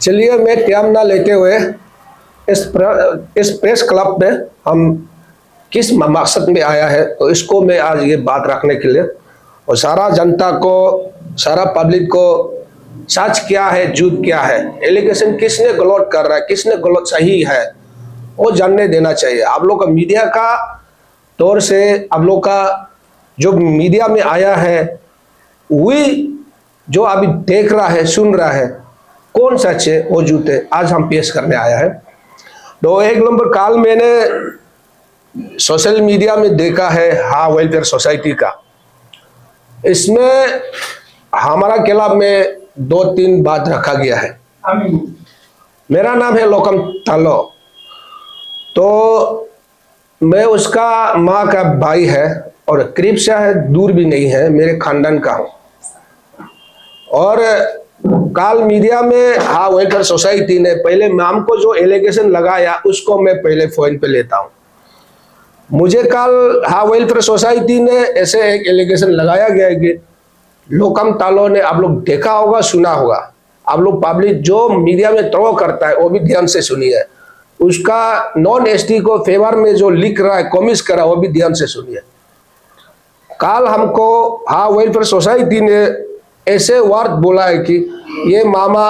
चलिए, मैं टाइम ना लेते हुए इस प्रेस क्लब में हम किस मकसद में आया है, तो इसको मैं आज ये बात रखने के लिए और सारा जनता को, सारा पब्लिक को सच क्या है, झूठ क्या है, एलिगेशन किसने गलत कर रहा है, किसने गलत सही है, वो जानने देना चाहिए। आप लोग का मीडिया का तौर से, आप लोग का जो मीडिया में आया है, वही जो अभी देख रहा है, सुन रहा है, कौन सच है वो झूठ है, आज हम पेश करने आया है। तो एक नंबर काल मैंने सोशल मीडिया में देखा है हाँ वेलफेयर सोसाइटी का। इसमें हमारा क्लब में 2-3 बात रखा गया है। मेरा नाम है लोकम तालो, तो मैं उसका माँ का भाई है और करीब से है, दूर भी नहीं है, मेरे खानदान का हूँ। और काल मीडिया में हाँ वेलफेयर सोसाइटी ने पहले हमको जो एलिगेशन लगाया उसको मैं पहले फोन पे लेता हूँ। मुझे कल हाँ वेलफेयर सोसाइटी ने ऐसे एक एलिगेशन लगाया गया है कि लोकम तालो ने, आप लोग देखा होगा, सुना होगा, आप लोग पब्लिक जो मीडिया में थ्रो करता है वो भी ध्यान से सुनिए। उसका नॉन एसटी को फेवर में जो लिख रहा है, कॉमिक्स कर रहा है, वो भी ध्यान से सुनिए। कल हमको हाँ वेलफेयर सोसाइटी ने ऐसे वर्ड बोला है कि ये मामा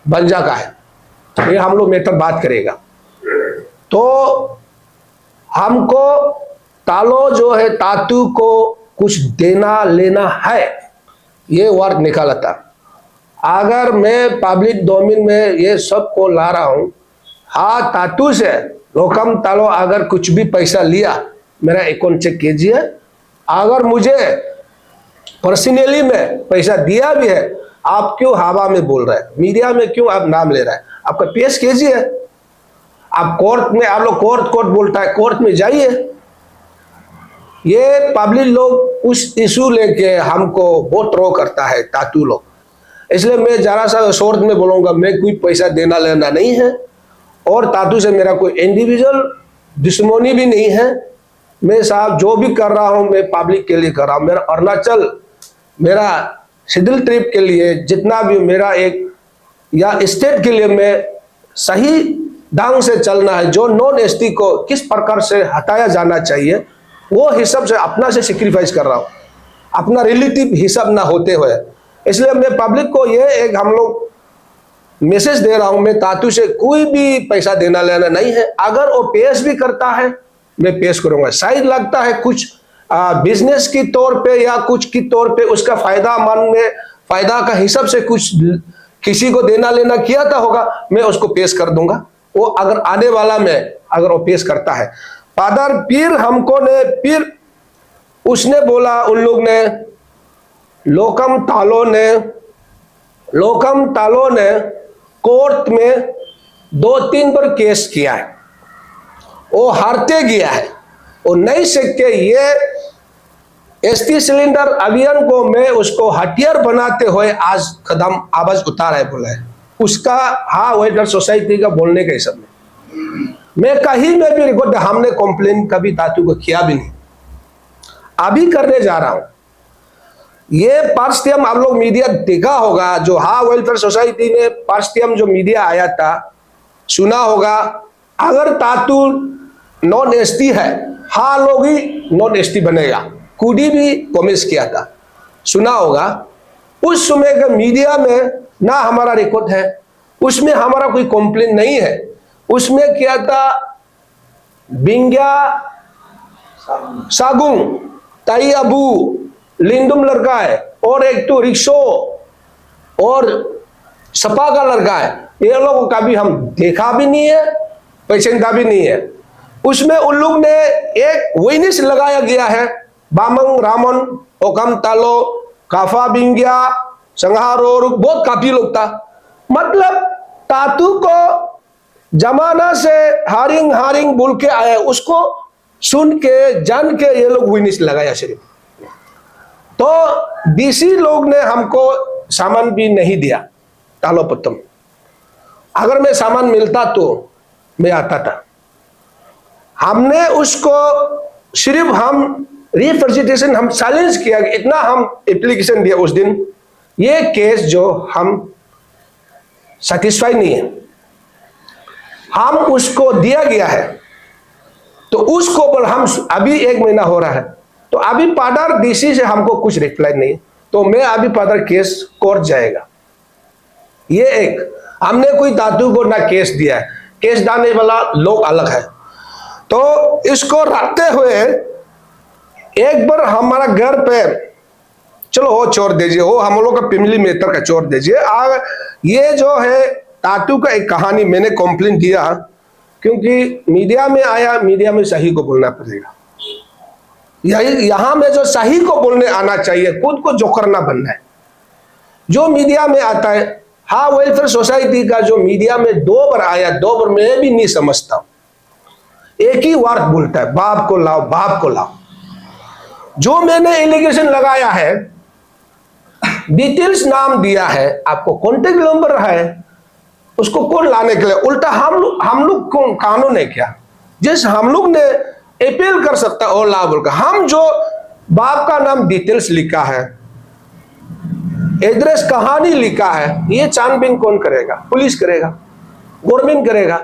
बंजा का है, ये हम लोग मेटर बात करेगा। तो हमको तालो जो है तातू को कुछ देना लेना है, ये वर्ड निकाला था। अगर मैं पब्लिक डोमेन में ये सब को ला रहा हूं, हाँ तातू से लोकम तालो अगर कुछ भी पैसा लिया, मेरा अकाउंट चेक कीजिए। अगर मुझे पर्सनली में पैसा दिया भी है, आप क्यों हवा में बोल रहे हैं, मीडिया में क्यों आप नाम ले रहे हैं? आपका पेश कीजिए। आप कोर्ट में, आप लोग कोर्ट बोलता है, कोर्ट में जाइए। ये पब्लिक लोग उस इशू लेके हमको बहुत रो करता है, तातू लोग। इसलिए मैं जरा सा शॉर्ट में बोलूंगा, मैं कोई पैसा देना लेना नहीं है और तातू से मेरा कोई इंडिविजुअल दुश्मनी भी नहीं है। मैं साहब जो भी कर रहा हूं, मैं पब्लिक के लिए कर रहा हूं। मेरा अरुणाचल, मेरा शिडिल ट्रिप के लिए जितना भी मेरा एक या स्टेट के लिए मैं सही ढंग से चलना है, जो नॉन एसटी को किस प्रकार से हटाया जाना चाहिए, वो हिसाब से अपना से सेक्रीफाइस कर रहा हूँ, अपना रिलेटिव हिसाब ना होते हुए। इसलिए मैं पब्लिक को ये एक हम लोग मैसेज दे रहा हूँ, मैं तातू से कोई भी पैसा देना लेना नहीं है। अगर वो पेश भी करता है, मैं पेश करूंगा। शायद लगता है कुछ बिजनेस की तौर पे या कुछ की तौर पे उसका फायदा मन में, फायदा का हिसाब से कुछ किसी को देना लेना किया था होगा, मैं उसको पेश कर दूंगा। वो अगर आने वाला में अगर वो पेश करता है, फादर पीर हमको ने, पीर उसने बोला, उन लोग ने, लोकम तालो ने कोर्ट में 2-3 बार केस किया है, वो हारते गया है। वो नहीं सकते, ये एसटी सिलेंडर अभियान को मैं उसको हथियार बनाते हुए आज कदम आवाज उतारा है, बोला है उसका हाँ वेलफेयर सोसाइटी का बोलने के हिसाब में। मैं कहीं में भी रिकॉर्ड, हमने कंप्लेन कभी तातू को किया भी नहीं, अभी करने जा रहा हूं। ये पार्स्टियम आप लोग मीडिया देखा होगा, जो हाँ वेलफेयर सोसाइटी ने पार्स्टियम जो मीडिया आया था, सुना होगा। अगर तातू नॉन एसटी है, हाँ लोग ही नॉन एसटी बनेगा, कुडी भी कॉमिक्स किया था, सुना होगा। उस समय का मीडिया में ना हमारा रिकॉर्ड है, उसमें हमारा कोई कंप्लेन नहीं है। उसमें क्या था, बिंग्या सागुंग ताई अबू लिंदुम लड़का है और एक तो रिक्शो और सपा का लड़का है, ये लोगों का भी हम देखा भी नहीं है, पेशेंटा भी नहीं है। उसमें उन लोग ने एक विटनेस लगाया गया है, बामंग रामन, ओकम तालो, काफा बिंगिया, संहारोर, बहुत काफी लोग था। मतलब तातू को जमाना से हारिंग बोल के आए, उसको सुन के जान के ये लोग विटनेस लगाया सिर्फ। तो डीसी लोग ने हमको सामान भी नहीं दिया तालो पत्तम। अगर मैं सामान मिलता तो मैं आता था। हमने उसको सिर्फ हम रिप्रेजेंटेशन हम चैलेंज किया, इतना हम एप्लीकेशन दिया उस दिन। ये केस जो हम सेटिस्फाई नहीं है, हम उसको दिया गया है, तो उसको पर हम अभी 1 महीना हो रहा है, तो अभी पादर डीसी से हमको कुछ रिप्लाई नहीं, तो मैं अभी पादर केस कोर्ट जाएगा। ये एक हमने कोई तातू को ना केस दिया है, केस डालने वाला लोग अलग है। तो इसको रखते हुए एक बार हमारा घर पे चलो वो छोड़ दीजिए, वो हम लोग का फैमिली मैटर का छोड़ दीजिए। ये जो है तातू का एक कहानी मैंने कंप्लेन दिया, क्योंकि मीडिया में आया, मीडिया में सही को बोलना पड़ेगा। यहां में जो सही को बोलने आना चाहिए, खुद को जोकर ना बनना है। जो मीडिया में आता है, हाँ वेलफेयर सोसाइटी का जो मीडिया में 2 बार आया, 2 बार मैं भी नहीं समझता, एक ही वर्ड बोलता है, बाप को लाओ, बाप को लाओ। जो मैंने एलिगेशन लगाया है, डिटेल्स नाम दिया है, आपको कॉन्टेक्ट नंबर है, उसको कौन लाने के लिए? उल्टा हम लोग कौन कानून है क्या जिस हम लोग ने अपील कर सकता है और ला बोलकर? हम जो बाप का नाम डिटेल्स लिखा है, एड्रेस कहानी लिखा है, ये छानबीन कौन करेगा? पुलिस करेगा, गवर्नमेंट करेगा।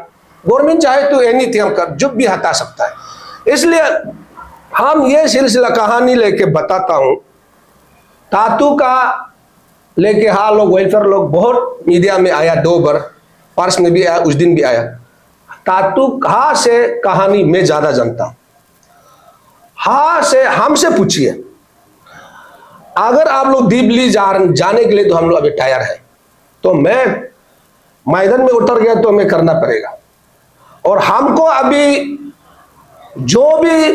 गवर्नमेंट चाहे तो एनीथिंग कर जो भी हटा सकता है। इसलिए हम ये सिलसिला कहानी लेके बताता हूं, तातू का लेके हाँ लोग वेलफेयर लोग बहुत मीडिया में आया, 2 बार पर्स में भी आया, उस दिन भी आया। तातू हाँ से कहानी मैं ज्यादा जानता हूं, हाँ से हमसे पूछिए। अगर आप लोग डीपली जाने के लिए तो हम लोग अभी तैयार है, तो मैं मैदान में उतर गया तो हमें करना पड़ेगा। और हमको अभी जो भी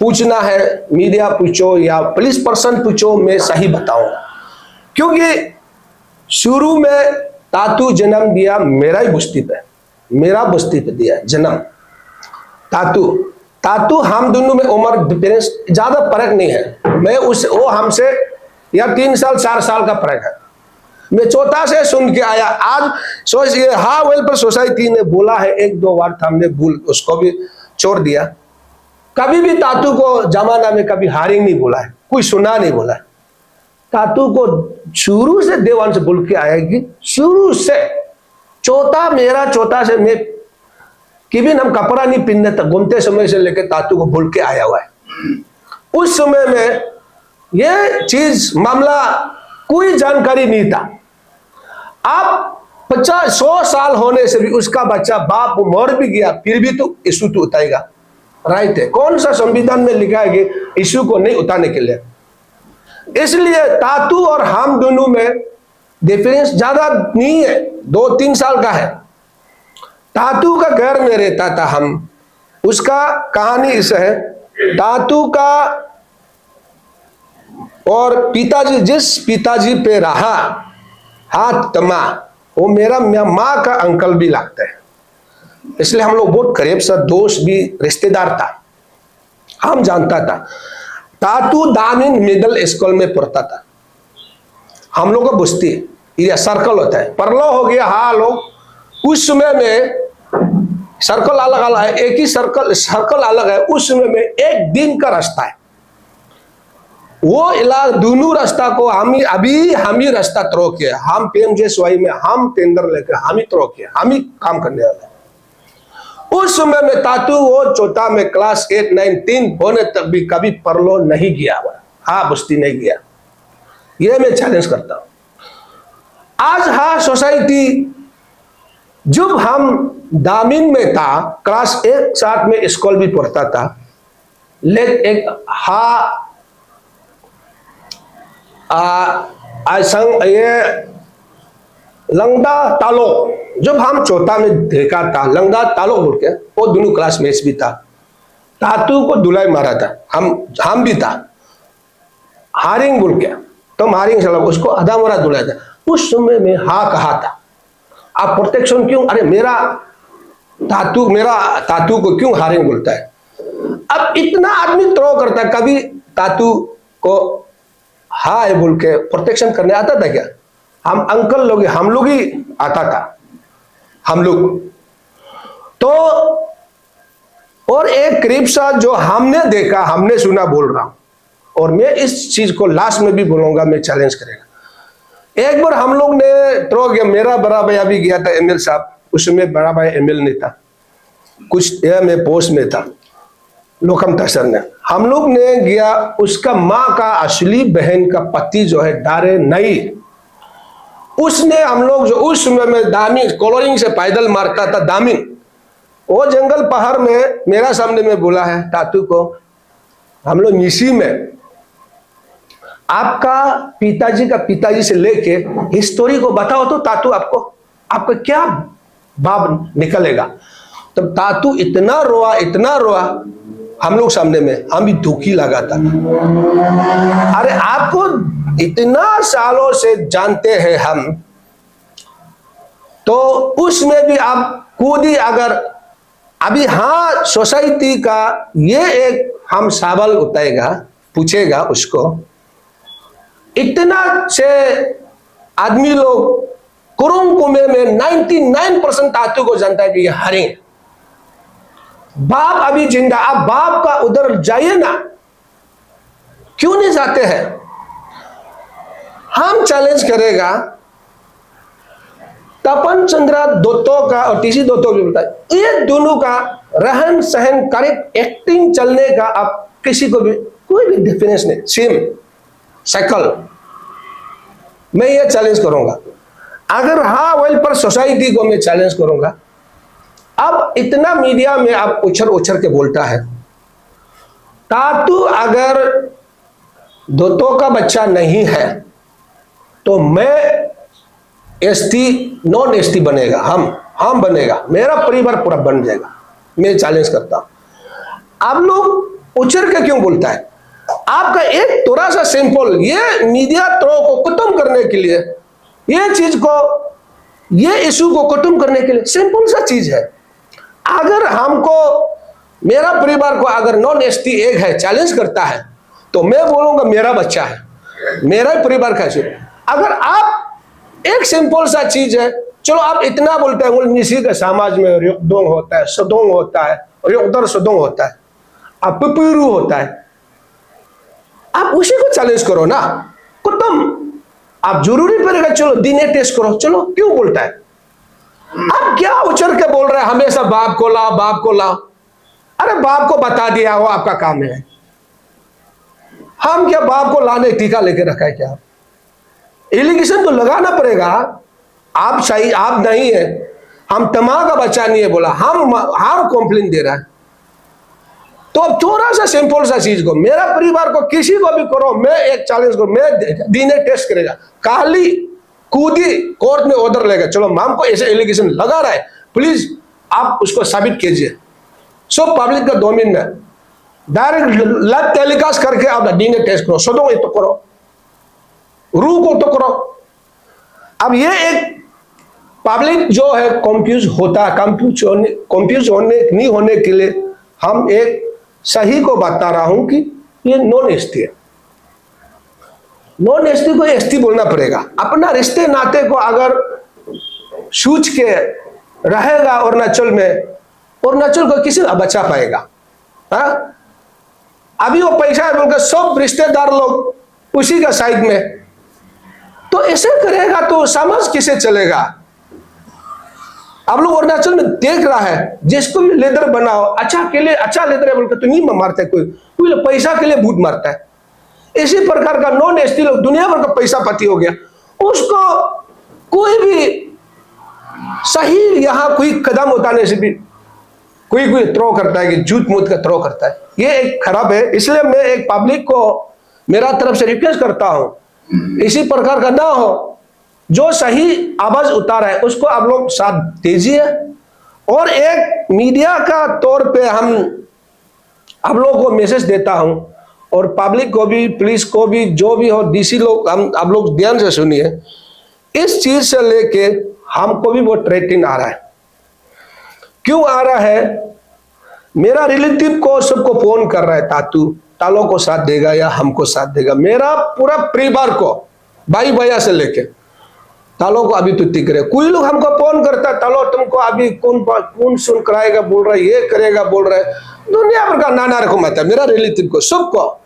पूछना है, मीडिया पूछो या पुलिस पर्सन पूछो, मैं सही बताऊंगा। क्योंकि शुरू में तातू जन्म दिया मेरा ही बस्ती पे, मेरा बस्ती पे दिया जन्म तातू हम दोनों में उम्र डिफरेंस ज्यादा फर्क नहीं है। मैं वो हमसे या 3 साल 4 साल का फर्क है। मैं चौथा से सुन के आया, आज सोचिए हाँ वेलफेयर सोसाइटी ने बोला है, 1-2 बार हमने भूल उसको भी छोड़ दिया। कभी भी तातू को जमाना में कभी हारिंग नहीं बोला है, कोई सुना नहीं बोला है। तातू को शुरू से देवान से बोल के आया कि शुरू से चौथा से मैं किबिन हम कपड़ा नहीं पहनने तक घूमते समय से लेकर तातू को बोल के आया हुआ है। उस समय में यह चीज मामला कोई जानकारी नहीं था। अब 50-100 साल होने से भी उसका बच्चा बाप मर भी गया, फिर भी तो इशू तो उठाएगा, राइट है। कौन सा संविधान में लिखा है कि इशू को नहीं उठाने के लिए? इसलिए तातू और हम दोनों में डिफरेंस ज्यादा नहीं है, 2-3 साल का है। तातू का घर में रहता था हम, उसका कहानी इस है, तातू का और पिताजी जिस पिताजी पे रहा हाथ तमा, वो मेरा माँ का अंकल भी लगता है। इसलिए हम लोग बहुत करीब सा दोस्त भी रिश्तेदार था, हम जानता था। तातू दामिन मिडिल स्कूल में पढ़ता था। हम लोग का बस्ती एरिया सर्कल होता है, परलो हो गया हाँ लोग। उस समय में सर्कल अलग अलग है, एक ही सर्कल अलग है। उस समय में 1 दिन का रास्ता है। वो इलाका दोनों रास्ता को हम ही रास्ता तरो किया। हम PMJSY में हम टेंडर लेकर हम ही तरो किया, हम ही काम करने वाले। उस समय में तातू वो चौथा में क्लास 8, 9, 10 होने तक भी कभी परलो नहीं गया, हाँ बस्ती नहीं गया। ये मैं चैलेंज करता हूं। आज हाँ सोसाइटी, जब हम दामिन में था, क्लास 1 साथ में स्कूल भी पढ़ता था, लेकिन एक हाँ ये लंगदा तालो, जब हम चौथा में देखा था, लंगदा तालो बोल के, वो दोनों क्लासमेट्स भी था। तातू को दुलाई मारा था, हम भी था, हारिंग बोल के, तो हारिंग चला, उसको आधा मरा दुलाया था। उस समय में हाँ कहा था, आप प्रोटेक्शन क्यों? अरे मेरा तातू को क्यों हारिंग बोलता है? अब इतना आदमी थ्रो करता है, कभी तातू को हाँ बोल के प्रोटेक्शन करने आता था क्या? हम अंकल लोग, हम लोग ही आता था, हम लोग तो। और एक करीब सा जो हमने देखा, हमने सुना बोल रहा हूं, और मैं इस चीज को लास्ट में भी बोलूंगा, मैं चैलेंज करेगा। एक बार हम लोग ने थ्रो गया, मेरा बड़ा भैया भी गया था एमएल साहब, उसमें बड़ा भाई एमएल नहीं था, कुछ मैं पोस्ट में था, लोकम तहसर ने, हम लोग ने गया, उसका माँ का असली बहन का पति जो है डारे नहीं, उसने हम लोग जो उस समय में दामिन कॉलोनिंग से पैदल मारता था, दामिन वो जंगल पहाड़ में मेरा सामने में बोला है तातू को, हम लोग निशी में आपका पिताजी का पिताजी से लेके हिस्टोरी को बताओ तो तातू आपको आपका क्या भाव निकलेगा। तो तातू इतना रोआ हम लोग सामने में, हम भी दुखी लगा था। अरे आपको इतना सालों से जानते हैं हम, तो उसमें भी आप कूदी, अगर अभी हाँ सोसाइटी का ये एक हम सवाल उठाएगा, पूछेगा उसको, इतना से आदमी लोग कुरुंग कुमे में 99% तातू को जानता है कि ये हरे बाप अभी जिंदा, आप बाप का उधर जाइए ना, क्यों नहीं जाते हैं? हम चैलेंज करेगा तपन चंद्रा दोतो का और टीसी दोतो भी बोलता है, ये दोनों का रहन सहन, करेक्ट एक्टिंग, चलने का आप किसी को भी कोई भी डिफरेंस नहीं, सेम साइकिल। मैं ये चैलेंज करूंगा, अगर हाँ वही पर सोसाइटी को मैं चैलेंज करूंगा। अब इतना मीडिया में आप उछर के बोलता है, तातू अगर दोतो का बच्चा नहीं है तो मैं एसटी नॉन एसटी बनेगा, हम बनेगा, मेरा परिवार पूरा बन जाएगा, मैं चैलेंज करता हूं। आप लोग उछर के क्यों बोलता है? आपका एक थोड़ा सा सिंपल, ये मीडिया थ्रो को खत्म करने के लिए, ये चीज को, ये इशू को खत्म करने के लिए सिंपल सा चीज है। अगर हमको, मेरा परिवार को अगर नॉन एसटी एक है चैलेंज करता है तो मैं बोलूंगा मेरा बच्चा है, मेरा परिवार का चीज। अगर आप एक सिंपल सा चीज है, चलो आप इतना बोलते हैं निशी के समाज में रियोदोंग होता है, सदोंग होता है, रियोदर सदोंग होता है, अब पिपीरू होता है, आप उसी को चैलेंज करो ना, खत्म। आप जरूरी पड़ेगा चलो डीएनए टेस्ट करो, चलो क्यों बोलता है? आप क्या उछल के बोल रहे हैं हमेशा बाप को लाओ, बाप को लाओ? अरे बाप को बता दिया हो, आपका काम है। हम क्या बाप को लाने टीका लेके रखा है क्या? एलिगेशन तो लगाना पड़ेगा, आप सही, आप नहीं है, हम तमाम का बच्चा नहीं है बोला, हम कंप्लेन दे रहा है। तो अब थोड़ा सा सिंपल सा चीज को, मेरा परिवार को किसी को भी करो, मैं एक चैलेंज करो, मैं डीएनए टेस्ट करेगा, काली कूदी कोर्ट में ऑर्डर लेगा, चलो माम को ऐसे एलिगेशन लगा रहा है, प्लीज आप उसको साबित कीजिए। सब पब्लिक का डोमेन में डायरेक्ट लाइव टेलीकास्ट करके आप डीएनए टेस्ट करो, सदों तो करो, रू को तो करो। अब ये एक पब्लिक जो है कंफ्यूज होता है, कंफ्यूज होने नहीं होने के लिए हम एक सही को बता रहा हूं कि ये नॉन एसटी है। नॉन एसटी को एसटी बोलना पड़ेगा। अपना रिश्ते नाते को अगर सूझ के रहेगा अरुणाचल में, अरुणाचल को किसी बचा पाएगा? हाँ, अभी वो पैसा बोलकर सब रिश्तेदार लोग उसी का साइड में, तो ऐसे करेगा तो समझ किसे चलेगा? आप लोग अरुणाचल में देख रहा है, जिसको भी लेदर बनाओ, अच्छा के लिए अच्छा लेदर है बोलकर तो नहीं मारता है, कोई पैसा के लिए बूट मारता है। इसी प्रकार का नॉन एसटी लोग दुनिया भर का पैसा पति हो गया, उसको कोई भी सही यहाँ कोई कदम उठाने से भी कोई थ्रो करता है कि झूठ मूठ का थ्रो करता है, ये एक खराब है। इसलिए मैं एक पब्लिक को मेरा तरफ से रिक्वेस्ट करता हूं, इसी प्रकार का ना हो, जो सही आवाज उतारा है उसको आप लोग साथ दीजिए। और एक मीडिया का तौर पे हम आप लोगों को मैसेज देता हूं, और पब्लिक को भी, पुलिस को भी, जो भी हो, डीसी लोग, हम आप लोग ध्यान से सुनिए, इस चीज से लेके हमको भी वो थ्रेटिंग आ रहा है। क्यों आ रहा है? मेरा रिलेटिव को सबको फोन कर रहा है, तातू तालो को साथ देगा या हमको साथ देगा। मेरा पूरा परिवार को, भाई भैया से लेके तालो को अभी तुत्ती करे। कोई लोग हमको फोन करता है, तालो तुमको अभी कौन सुन कराएगा बोल रहा है, ये करेगा बोल रहा है, दुनिया भर का नाना रकम आता है मेरा रिलेटिव को, सबको।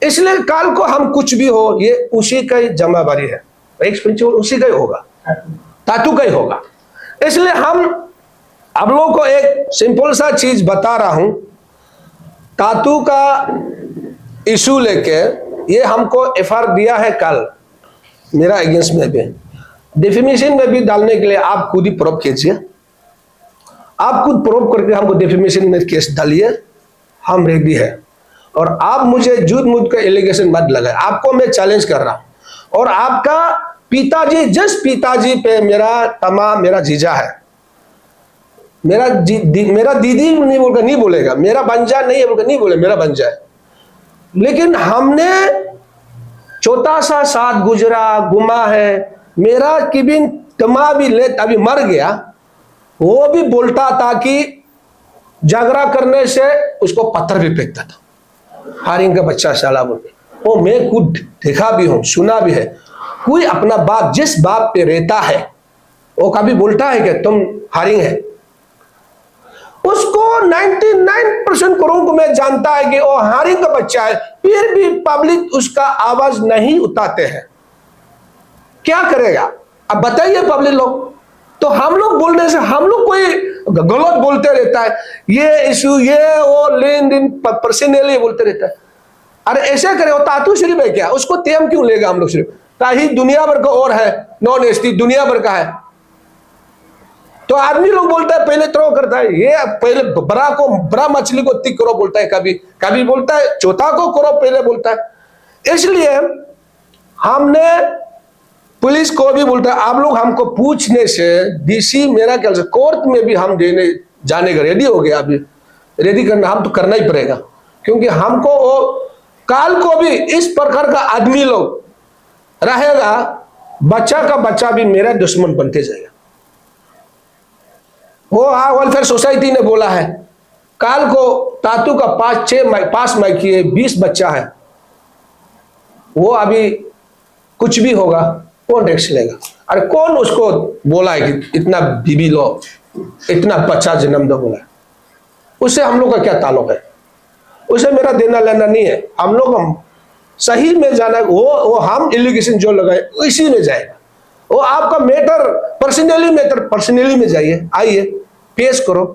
इसलिए काल को हम कुछ भी हो, ये उसी का ही जिम्मेदारी है। एक्स प्रिंसिपल उसी का ही होगा, तातू का ही होगा। इसलिए हम आप लोगों को एक सिंपल सा चीज बता रहा हूं, तातू का इशू लेके ये हमको एफआईआर दिया है कल मेरा अगेंस्ट में भी, डिफेमेशन में भी डालने के लिए आप खुद ही प्रूफ कीजिए, आप खुद प्रूफ करके हमको डिफेमेशन में केस डालिए, हम रेडी है। और आप मुझे झूठ मूठ का एलिगेशन मत लगाए, आपको मैं चैलेंज कर रहा हूं। और आपका पिताजी, जिस पिताजी पे मेरा जीजा है, मेरा दीदी नहीं बोलकर नहीं बोलेगा, मेरा बंजा नहीं है बोलकर नहीं बोले, मेरा बंजा है, लेकिन हमने छोटा सा साथ गुजरा गुमा है, मेरा किबिन तमा भी ले अभी मर गया, वो भी बोलता था कि झगड़ा करने से उसको पत्थर भी फेंकता था, हारिंग का बच्चा साला बोलते। वो मैं खुद देखा भी हूं, सुना भी है। कोई अपना बाप जिस बाप पे रहता है वो कभी बोलता है कि तुम हारिंग है? उसको 99% करोड़ को मैं जानता है कि वो हारिंग का बच्चा है, फिर भी पब्लिक उसका आवाज नहीं उठाते हैं। क्या करेगा अब बताइए पब्लिक लोग? तो हम लोग बोलने से हम लोग कोई गलत बोलते रहता है, ये इशू ये वो लेन देन पर्सनली बोलते रहता है। अरे ऐसे करे, वो तातू शरीफ है क्या? उसको तेम क्यों लेगा हम लोग? सिर्फ ताही दुनिया भर का और है, नॉन एसटी दुनिया भर का है, तो आदमी लोग बोलता है पहले थ्रो करता है, ये पहले बड़ा मछली को तिक करो बोलता है, कभी बोलता है चौथा को करो पहले बोलता है। इसलिए हमने पुलिस को भी बोलता है आप लोग हमको पूछने से डीसी मेरा ख्याल से कोर्ट में भी हम देने जाने का रेडी हो गया। अभी रेडी करना हम तो करना ही पड़ेगा, क्योंकि हमको वो काल को भी इस प्रकार का आदमी लोग रहेगा, बच्चा का बच्चा भी मेरा दुश्मन बनते जाएगा। वो वेलफेयर सोसाइटी ने बोला है काल को तातू का 5 माइकी है, 20 बच्चा है, वो अभी कुछ भी होगा कौन टैक्स लेगा? अरे कौन उसको बोला है कि इतना बीबी लो, इतना बच्चा जन्म दो बोला है? उससे हम लोग का क्या ताल्लुक है? उसे मेरा देना लेना नहीं है। हम लोग सही में जाना, वो हम एलिगेशन जो लगाए इसी में जाएगा। वो आपका मैटर पर्सनली में जाइए, आइए पेश करो,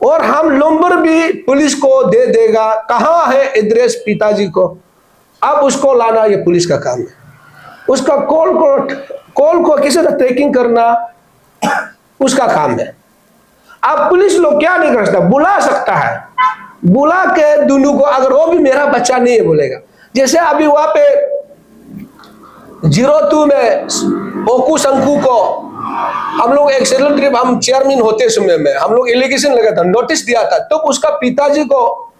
और हम नंबर भी पुलिस को दे देगा, कहां है एड्रेस पिताजी को, अब उसको लाना ये पुलिस का काम है। उसका कॉल को किसी तरह ट्रैकिंग करना उसका काम है। अब पुलिस लोग क्या नहीं कर सकता, बुला सकता है, बुला के दोनों को, अगर वो भी मेरा बच्चा नहीं है बोलेगा, जैसे अभी वहां पे 02 में ओकू शंकु को हम लोग एक सेलेक्ट ट्रिप, हम चेयरमैन होते समय में हम लोग एलिगेशन लगा था, नोटिस दिया था, तो उसका पिताजी को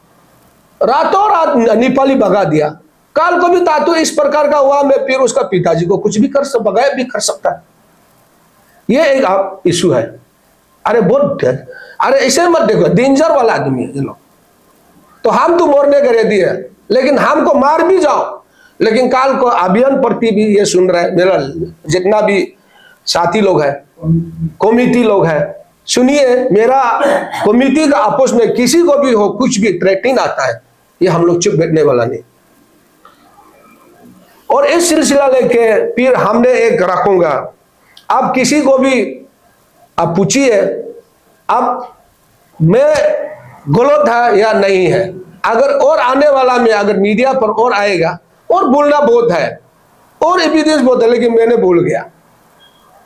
रातों रात नेपाली भगा दिया। काल को भी तातू इस प्रकार का हुआ, मैं फिर उसका पिताजी को कुछ भी बगाया भी कर सकता है। ये एक इशू है। अरे बहुत, अरे इसे मत देखो, डेंजर वाला आदमी है ये लोग। तो हम तो मरने के रेडी है, लेकिन हमको मार भी जाओ, लेकिन काल को अभियान प्रति भी ये सुन रहा है, मेरा जितना भी साथी लोग है, कमिटी लोग है, सुनिए, मेरा कमिटी का आपस में किसी को भी हो कुछ भी थ्रेटनिंग आता है, ये हम लोग चुप बैठने वाला नहीं। और इस सिलसिला लेके फिर हमने एक रखूंगा, अब किसी को भी अब पूछिए अब मैं गलत है या नहीं है। अगर और आने वाला में अगर मीडिया पर और आएगा, और बोलना बहुत है और एविडेंस बहुत है, लेकिन मैंने भूल गया।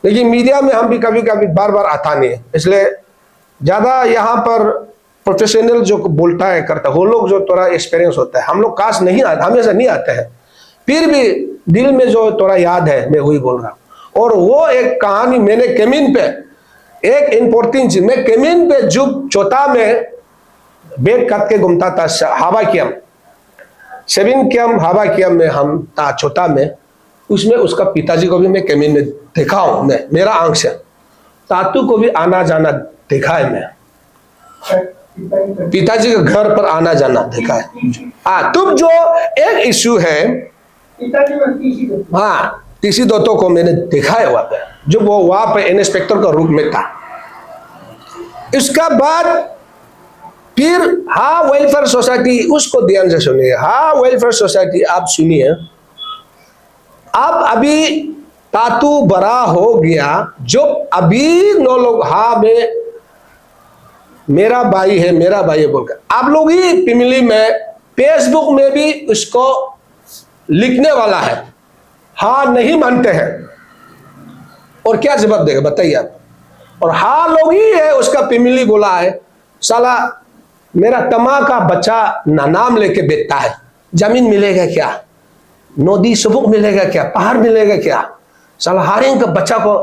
लेकिन मीडिया में हम भी कभी कभी बार बार आता नहीं है, इसलिए ज्यादा यहाँ पर प्रोफेशनल जो बोलता है करता है, वो लोग जो थोड़ा एक्सपीरियंस होता है, हम लोग काश नहीं आते, हमेशा नहीं आते हैं, फिर भी दिल में जो थोड़ा याद है मैं वही बोल रहा हूँ। और वो एक कहानी मैंने केमिन पे, एक इंपॉर्टेंट चीज, मैं केमिन पे जो चौथा में बेट कट के घूमता था, हवा कियम 7 कियम हवा कियम में हम था छोटा में, उसमें उसका पिताजी को भी मैं केमिन में देखा हूं, मैं मेरा आंख से, तातू को भी आना जाना देखा है, मैं पिताजी के घर पर आना जाना देखा है। तुम जो एक इश्यू है, हाँ टीसी दोतों को मैंने देखा है वहां पे, जो वो वहां पे इंस्पेक्टर का रूप में था। इसका बाद फिर हाँ वेलफेयर सोसाइटी, उसको ध्यान से सुनिए, हाँ वेलफेयर सोसाइटी आप सुनिए, अब अभी तातू बड़ा हो गया, जो अभी 9 लोग हाँ में मेरा भाई है बोलकर आप लोग ही पिमली में फेसबुक में भी उसको लिखने वाला है, हाँ नहीं मानते हैं, और क्या जवाब देगा बताइए आप। और हाँ लोग ही है उसका पिमली बोला है, साला मेरा तमा का बच्चा नाम लेके बेचता है, जमीन मिलेगा क्या, नदी सबूक मिलेगा क्या, पहाड़ मिलेगा क्या, साला हारिंग का बच्चा को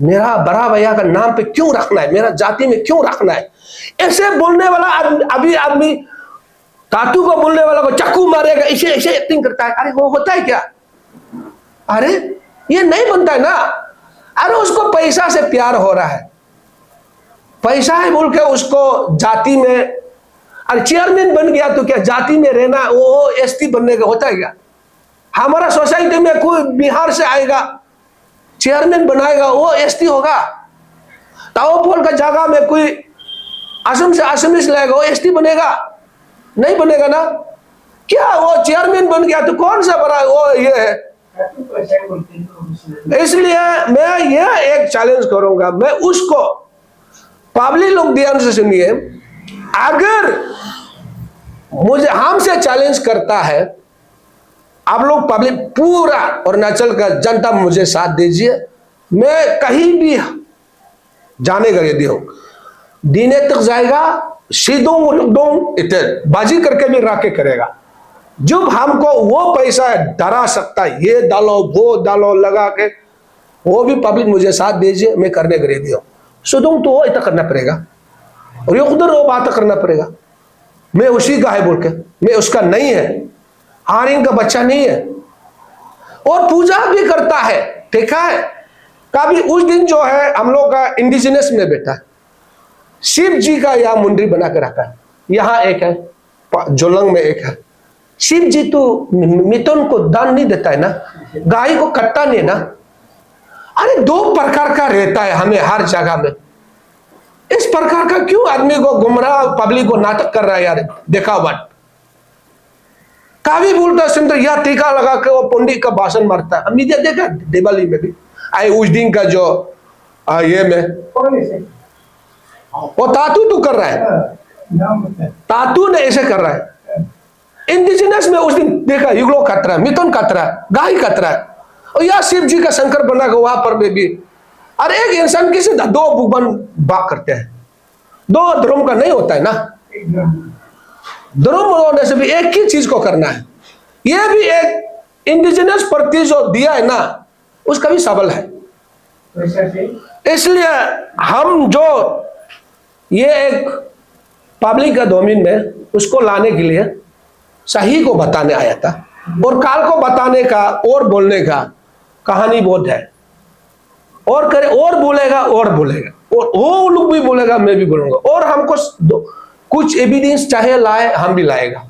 मेरा बड़ा भैया का नाम पे क्यों रखना है, मेरा जाति में क्यों रखना है। ऐसे बोलने वाला अभी आदमी तातू को बोलने वाला को चाकू मारेगा, ऐसे ऐसे एक्टिंग करता है। अरे वो होता है क्या, अरे ये नहीं बनता है ना। अरे उसको पैसा से प्यार हो रहा है, पैसा है बोल के उसको जाति में, अरे चेयरमैन बन गया तो क्या जाति में रहना, वो एसटी बनने का होता है क्या। हमारा सोसाइटी में कोई बिहार से आएगा चेयरमैन बनाएगा, वो एसटी होगा। ताओपोल का जगह में कोई असम से आसामीज लाएगा, वो एसटी बनेगा, नहीं बनेगा ना। क्या वो चेयरमैन बन गया तो कौन सा बड़ा वो ये है। इसलिए मैं ये एक चैलेंज करूंगा, मैं उसको पब्लिक लोग ध्यान से सुनिए, अगर मुझे हमसे चैलेंज करता है आप लोग पब्लिक पूरा अरुणाचल का जनता मुझे साथ दीजिए, मैं कहीं भी जाने का यदि हो दीने तक जाएगा, सीधों इतने बाजी करके भी राके करेगा। जब हमको वो पैसा डरा सकता है, ये डालो वो डालो लगा के, वो भी पब्लिक मुझे साथ दीजिए, मैं करने के रेडी हूं। सुदों तो वो इतना करना पड़ेगा और ये उधर वो बात करना पड़ेगा, मैं उसी का है बोल के, मैं उसका नहीं है, हारिंग का बच्चा नहीं है। और पूजा भी करता है, देखा है कभी उस दिन जो है हम लोग का इंडिजिनस में बैठा है, शिव जी का यहाँ मुंडरी बना के रखा है, यहाँ एक है जोलंग में एक है। शिव जी तो मिथुन को दान नहीं देता है ना, गाय को कटता नहीं ना। अरे 2 प्रकार का रहता है हमें हर जगह में, इस प्रकार का क्यों आदमी को गुमराह पब्लिक को नाटक कर रहा है यार। देखा बात कावी बोलता सुंदर यह टीका लगा के वो पंडित का भाषण मारता है, मीडिया देखा दिवाली में भी आए उस दिन का जो ये में वो तातू तो कर रहा है, तातू ने ऐसे कर रहा है। इंडिजिनस में उस दिन देखा युगलो खतरा है, मिथुन खतरा है, गाय खतरा है, और यह शिव जी का शंकर बना के वहां पर भी। अरे एक इंसान किसी 2 भगवान बात करते हैं, 2 धर्म का नहीं होता है ना। धर्म होने से भी एक ही चीज को करना है, यह भी एक इंडिजिनस प्रति जो दिया है ना उसका भी सबल है। इसलिए हम जो ये एक पब्लिक का डोमेन में उसको लाने के लिए सही को बताने आया था, और काल को बताने का और बोलने का कहानी बहुत है, और करे और बोलेगा और वो लोग भी बोलेगा, मैं भी बोलूंगा, और हमको कुछ एविडेंस चाहे लाए हम भी लाएगा,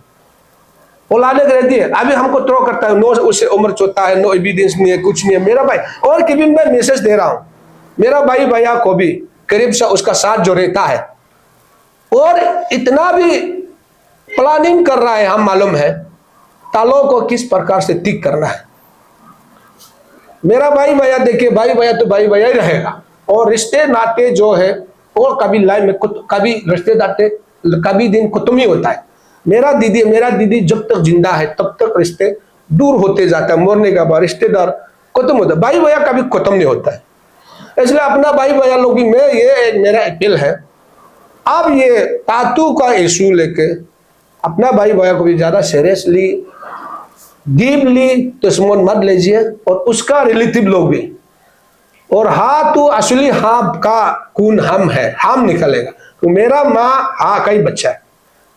वो लाने के रहती है। अभी हमको थ्रो करता है, नो उससे उम्र चोता है, नो एविडेंस नहीं है, कुछ नहीं है मेरा भाई। और कभी मैं मैसेज दे रहा हूं मेरा भाई भैया को भी करीब से उसका साथ जो रहता है, और इतना भी प्लानिंग कर रहा है, हम मालूम है तालों को किस प्रकार से ठीक करना है। मेरा भाई भैया देखिए, भाई भैया तो भाई भैया ही रहेगा, और रिश्ते नाते जो है वो कभी लाइफ में कभी रिश्ते नाते कभी दिन खत्म ही होता है। मेरा दीदी जब तक जिंदा है तब तक रिश्ते दूर होते जाता है, मरने का बाद रिश्तेदार खत्म होता है, भाई भैया कभी खत्म नहीं होता है। इसलिए अपना भाई भैया लोग भी मैं ये मेरा अपील है, अब ये तातू का इशू लेके अपना भाई भैया को भी ज्यादा सीरियसली डीपली दुश्मन मत लीजिए, और उसका रिलेटिव लोग भी। और हाँ तो असली हाँ का खून हम है, हम निकलेगा, तो मेरा माँ हाँ का ही बच्चा है,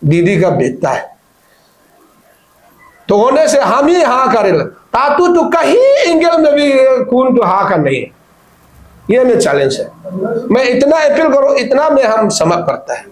दीदी का बेटा है, तो होने से हम ही हाँ करेगा। तातू तो कहीं एंगल में भी खून तो हाँ का नहीं है, ये मैं चैलेंज है। मैं इतना अपील करूं, इतना में हम समझ करता है।